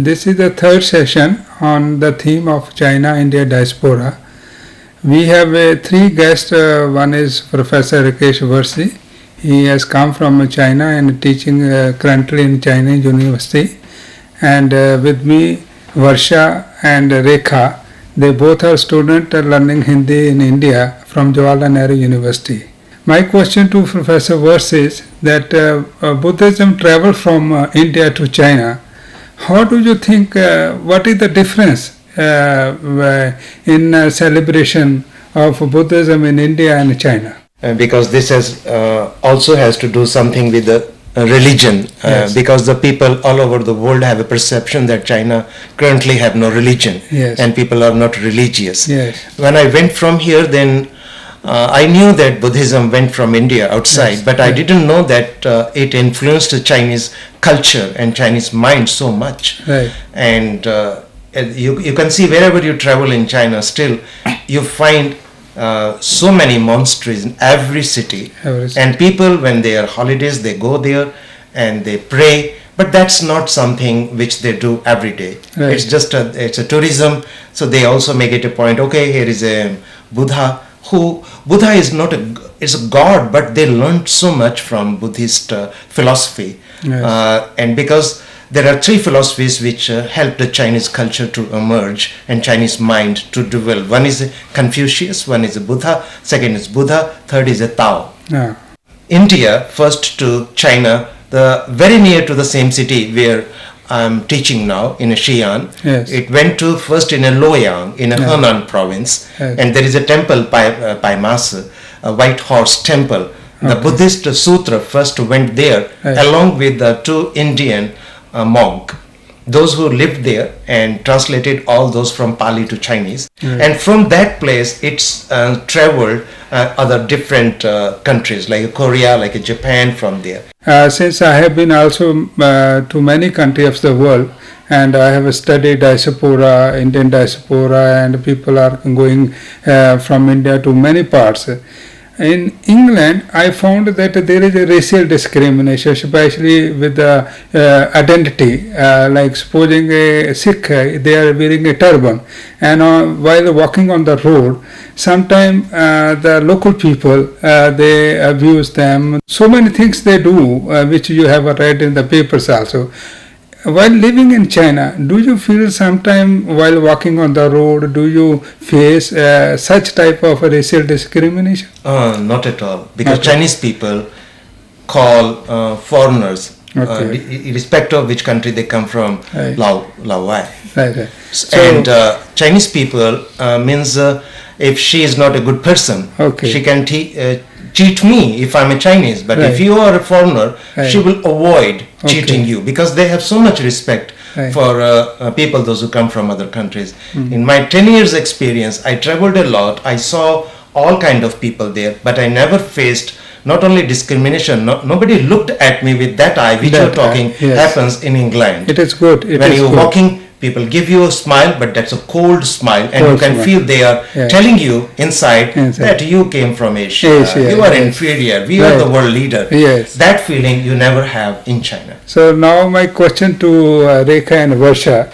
This is the third session on the theme of China-India diaspora. We have three guests. One is Professor Rakesh Varsi. He has come from China and teaching currently in Chinese University. And with me, Varsha and Rekha. They both are students learning Hindi in India from Jawaharlal Nehru University. My question to Professor Varsi is that Buddhism traveled from India to China. How do you think, what is the difference in celebration of Buddhism in India and China? Because this also has to do something with the religion, yes. Because the people all over the world have a perception that China currently have no religion, yes. And people are not religious. Yes. When I went from here, then I knew that Buddhism went from India outside, yes. But I didn't know that it influenced the Chinese culture and Chinese mind so much. Right. And you can see wherever you travel in China, still you find so many monasteries in every city. And people, when they are holidays, they go there and they pray. But that's not something which they do every day. Right. It's just it's a tourism. So they also make it a point. Okay, here is a Buddha. Buddha is not it's a god, but they learned so much from Buddhist philosophy. Yes. And because there are three philosophies which help the Chinese culture to emerge and Chinese mind to develop. One is Confucius, one is a Buddha, second is Buddha, third is a Tao. Yeah. India, first to China, very near to the same city where I'm teaching now in Xi'an. Yes. It went to first in a Luoyang in a Henan province, yes. And there is a temple, Paimasa, a white horse temple. Okay. The Buddhist sutra first went there, yes. Along with the two Indian monk, those who lived there and translated all those from Pali to Chinese. Right. And from that place it's traveled other different countries like Korea, like Japan, from there. Since I have been also to many countries of the world, and I have studied diaspora, Indian diaspora, and people are going from India to many parts. In England, I found that there is a racial discrimination, especially with the identity. Like supposing a Sikh, they are wearing a turban, and while walking on the road, sometimes the local people, they abuse them. So many things they do, which you have read in the papers also. While living in China, do you feel sometime while walking on the road, do you face such type of racial discrimination? Not at all, because Chinese people call foreigners, irrespective of which country they come from, right. Lao Wai. Right. So, and Chinese people means if she is not a good person, okay. She can cheat me if I'm a Chinese, but right. If you are a foreigner, right. She will avoid cheating you, because they have so much respect, right. For people, those who come from other countries. Mm-hmm. In my 10 years experience, I traveled a lot. I saw all kind of people there, but I never faced not only discrimination, nobody looked at me with that eye which you're talking, yes. Happens in England. It is good. When you're walking, people give you a smile, but that's a cold smile, and you can feel they are telling you inside that you came from Asia, you are inferior, we are the world leader. Yes. That feeling you never have in China. So now my question to Rekha and Varsha,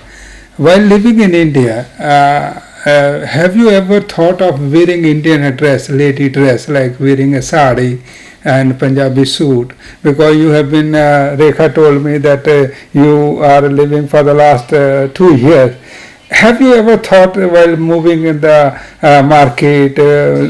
while living in India, have you ever thought of wearing Indian dress, lady dress, like wearing a sari and Punjabi suit? Because you have been, Rekha told me that you are living for the last 2 years. Have you ever thought while moving in the market,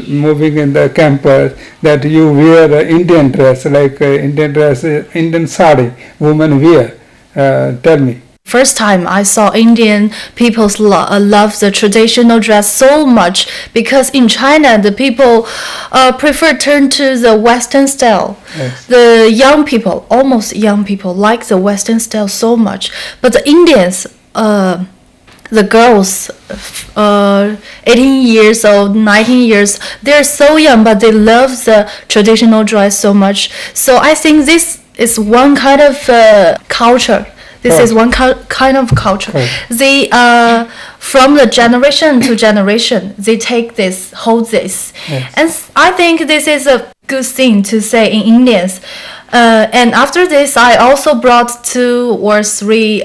moving in the campus, that you wear Indian dress, like Indian sari, women wear? Tell me. First time I saw Indian people love the traditional dress so much, because in China the people prefer turn to the Western style. Yes. The young people, almost young people, like the Western style so much. But the Indians, the girls, 18 years old, 19 years, they're so young, but they love the traditional dress so much. So I think this is one kind of culture. This is one kind of culture. They, from the generation to generation, they take this, hold this. Yes. And I think this is a good thing to say in Indians. And after this, I also brought 2 or 3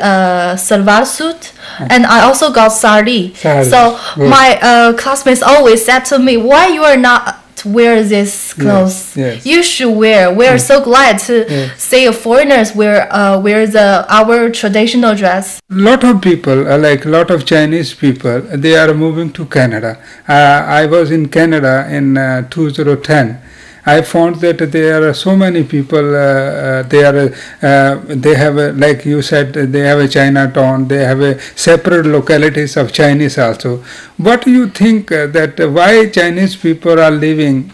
salwar suit, and I also got sari. So my classmates always said to me, "Why you are not wear this clothes? You should wear. We are so glad to see foreigners wear our traditional dress." Lot of people, like lot of Chinese people, they are moving to Canada. I was in Canada in 2010. I found that there are so many people. They have like you said, they have a Chinatown. They have a separate localities of Chinese also. What do you think that why Chinese people are leaving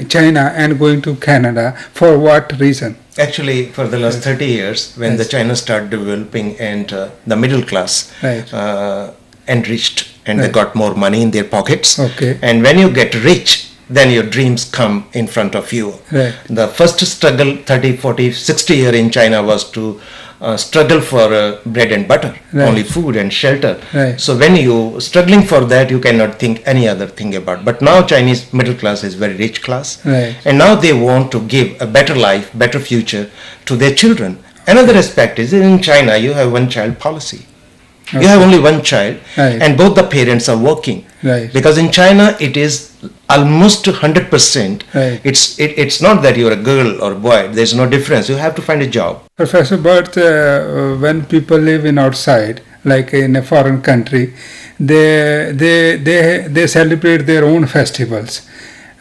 China and going to Canada? For what reason? Actually, for the last 30 years, when the China started developing and the middle class enriched and they got more money in their pockets. And when you get rich, then your dreams come in front of you. The first struggle 30, 40, 60 years in China was to struggle for bread and butter, only food and shelter. So when you struggling for that, you cannot think any other thing about. But now Chinese middle class is very rich class, and now they want to give a better life, better future to their children. Another aspect is in China you have one child policy. You have only one child, and both the parents are working. Because in China it is almost 100%. It's not that you're a girl or boy. There's no difference. You have to find a job. Professor Bert, when people live in outside, like in a foreign country, they celebrate their own festivals.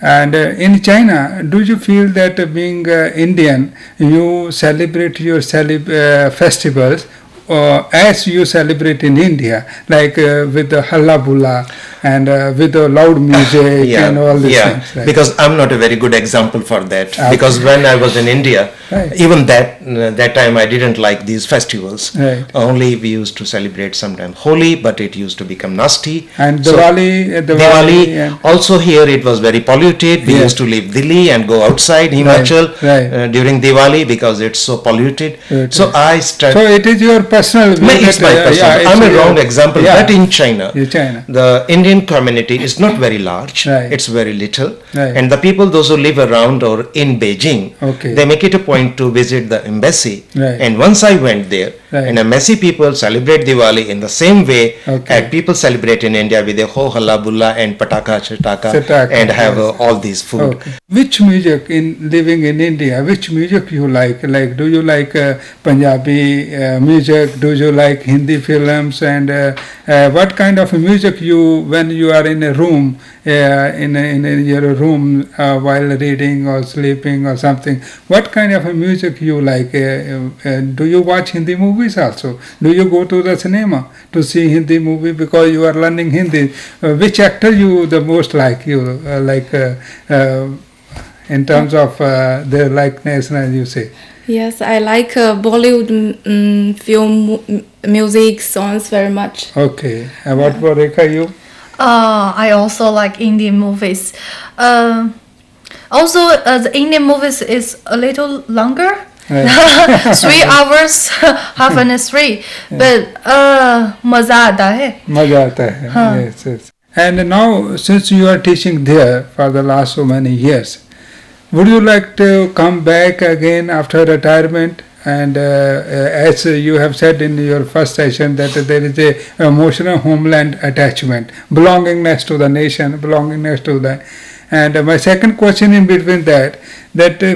And in China, do you feel that being Indian, you celebrate your festivals as you celebrate in India, like with the halla bulla and with the loud music and all these things? Right? Because I'm not a very good example for that. Because when I was in India, even that time I didn't like these festivals. Only we used to celebrate sometimes Holi, but it used to become nasty. And Diwali also here it was very polluted. We used to leave Delhi and go outside Himachal during Diwali because it's so polluted. So I started. So it is your personal view. It's my personal. I'm a wrong example. But in China, the Indian community is not very large. It's very little. And the people, those who live around or in Beijing, they make it a point to visit the embassy. And once I went there, and embassy people celebrate Diwali in the same way as people celebrate in India with the ho halla bulla and pataka chataka and have all these food. Which music in living in India? Which music you like? Like, do you like Punjabi music? Do you like Hindi films? And what kind of music you, when you are in a room, in your room while reading or sleeping or something, what kind of music you like? Do you watch Hindi movies also? Do you go to the cinema to see Hindi movie because you are learning Hindi? Which actor you the most like? You in terms of their likeness, as you say? Yes, I like Bollywood film music songs very much. Okay. And what about Rekha, you? I also like Indian movies. Also, the Indian movies is a little longer. 3 hours, half an 3. But maza aata hai. Maza aata hai. Yes, yes. And now, since you are teaching there for the last so many years, would you like to come back again after retirement? And as you have said in your first session, that there is a emotional homeland attachment, belongingness to the nation, belongingness to the. And my second question in between that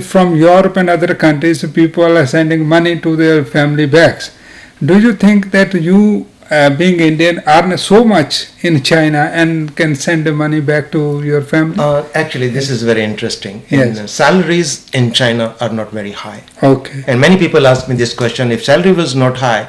from Europe and other countries, people are sending money to their family bags. Do you think that you, being Indian, earn so much in China and can send the money back to your family? Actually, this is very interesting. Salaries in China are not very high. Okay. And many people ask me this question: if salary was not high,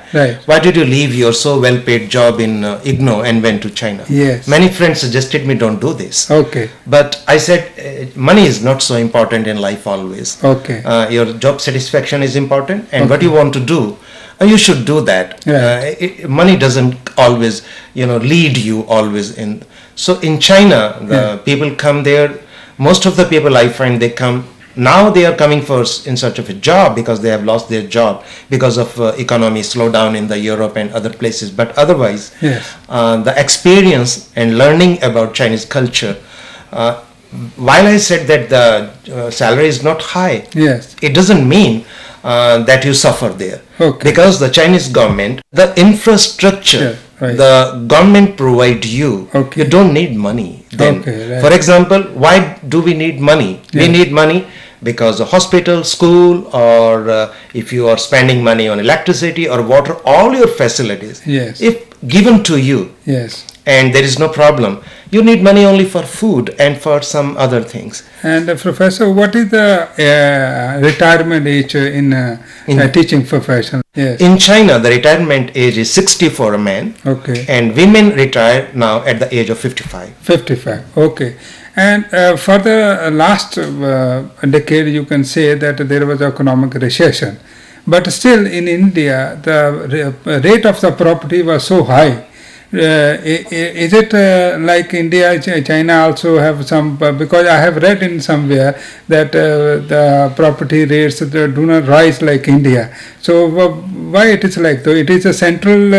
why did you leave your so well-paid job in IGNOU and went to China? Yes. Many friends suggested me don't do this. Okay. But I said money is not so important in life always. Okay. Your job satisfaction is important, and what you want to do, you should do that. Money doesn't always, lead you always in. So in China, the people come there. Most of the people I find, they come now. They are coming first in search of a job because they have lost their job because of economy slowdown in the Europe and other places. But otherwise, the experience and learning about Chinese culture while I said that the salary is not high, yes, it doesn't mean that you suffer there. Okay. Because the Chinese government, the infrastructure, right. the government provide you, okay. you don't need money then. Okay, right. For example, why do we need money? Yeah. We need money because the hospital, school, or if you are spending money on electricity or water, all your facilities, yes. if given to you, yes, and there is no problem, you need money only for food and for some other things. And Professor, what is the retirement age in teaching profession? Yes. In China, the retirement age is 60 for a man, okay, and women retire now at the age of 55. 55, okay. And for the last decade, you can say that there was economic recession. But still in India, the rate of the property was so high. Is it like India, China also have some, because I have read in somewhere that the property rates do not rise like India. So why it is like though? It is a central,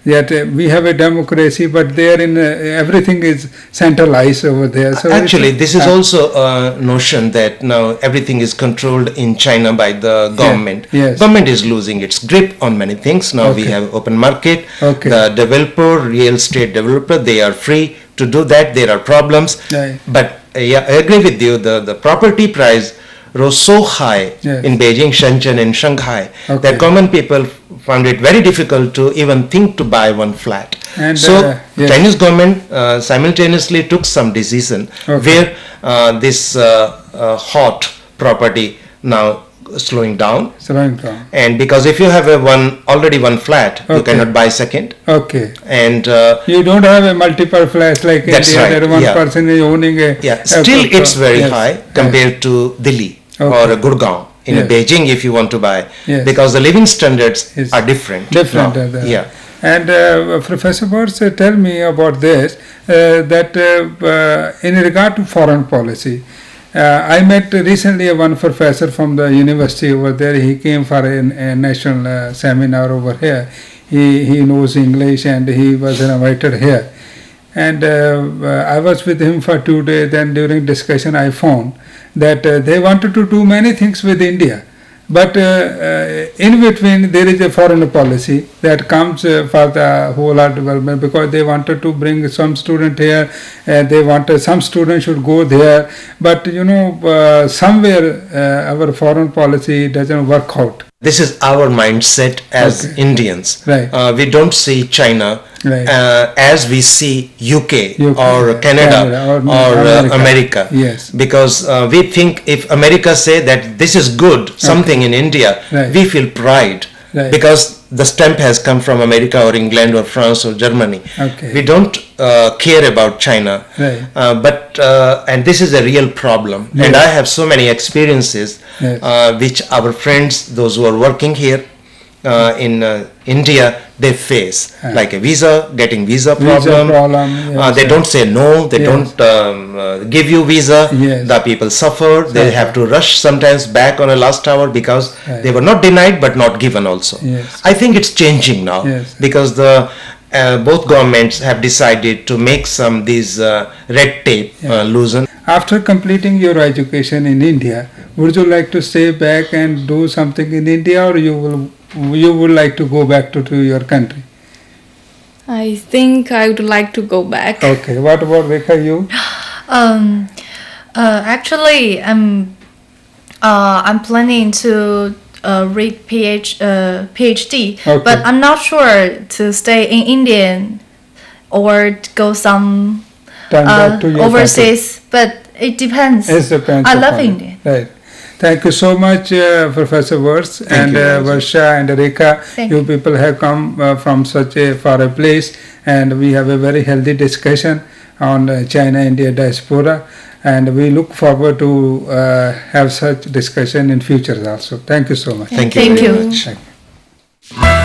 that we have a democracy, but there in everything is centralized over there. So actually, this is also a notion that now everything is controlled in China by the government. Yes. Government is losing its grip on many things. Now we have open market. Okay. The developer, real estate developer, they are free to do that. There are problems. Right. But yeah, I agree with you. The property price rose so high in Beijing, Shenzhen, and Shanghai that common people found it very difficult to even think to buy one flat. And so Chinese government simultaneously took some decision where this hot property now slowing down. And because if you have already one flat, you cannot buy second. Okay. And you don't have a multiple flats like that's India, right. that one person is owning a... Yeah, still it's very high compared to Delhi or Gurgaon. In Beijing, if you want to buy, because the living standards are different. Yeah. And Professor Burns, tell me about this, that in regard to foreign policy, I met recently one professor from the university over there. He came for a national seminar over here. He knows English and he was invited here. And I was with him for 2 days. Then during discussion I found that they wanted to do many things with India. But in between there is a foreign policy that comes for the whole art development, because they wanted to bring some student here, they wanted some students should go there, but somewhere our foreign policy doesn't work out. This is our mindset as Indians. Right. We don't see China as we see UK or Canada or America. Yes. Because we think if America say that this is good, something in India, we feel pride. Because the stamp has come from America or England or France or Germany. We don't care about China. And this is a real problem. And I have so many experiences which our friends, those who are working here in India, they face, like a getting visa problem. They don't say no, they don't give you visa. The people suffer, they have to rush sometimes back on a last hour because they were not denied but not given also. I think it's changing now because both governments have decided to make these red tape loosen. After completing your education in India, would you like to stay back and do something in India, or you would like to go back to your country? I think I would like to go back. Okay. What about Rekha, you? Actually, I'm planning to read PhD, but I'm not sure to stay in India or to go some overseas. But it depends. It depends. I love India. Right. Thank you so much, Professor Wirtz and Varsha and Rekha. You people have come from such a far a place, and we have a very healthy discussion on China-India diaspora, and we look forward to have such discussion in future also. Thank you so much. Thank you. Thank you.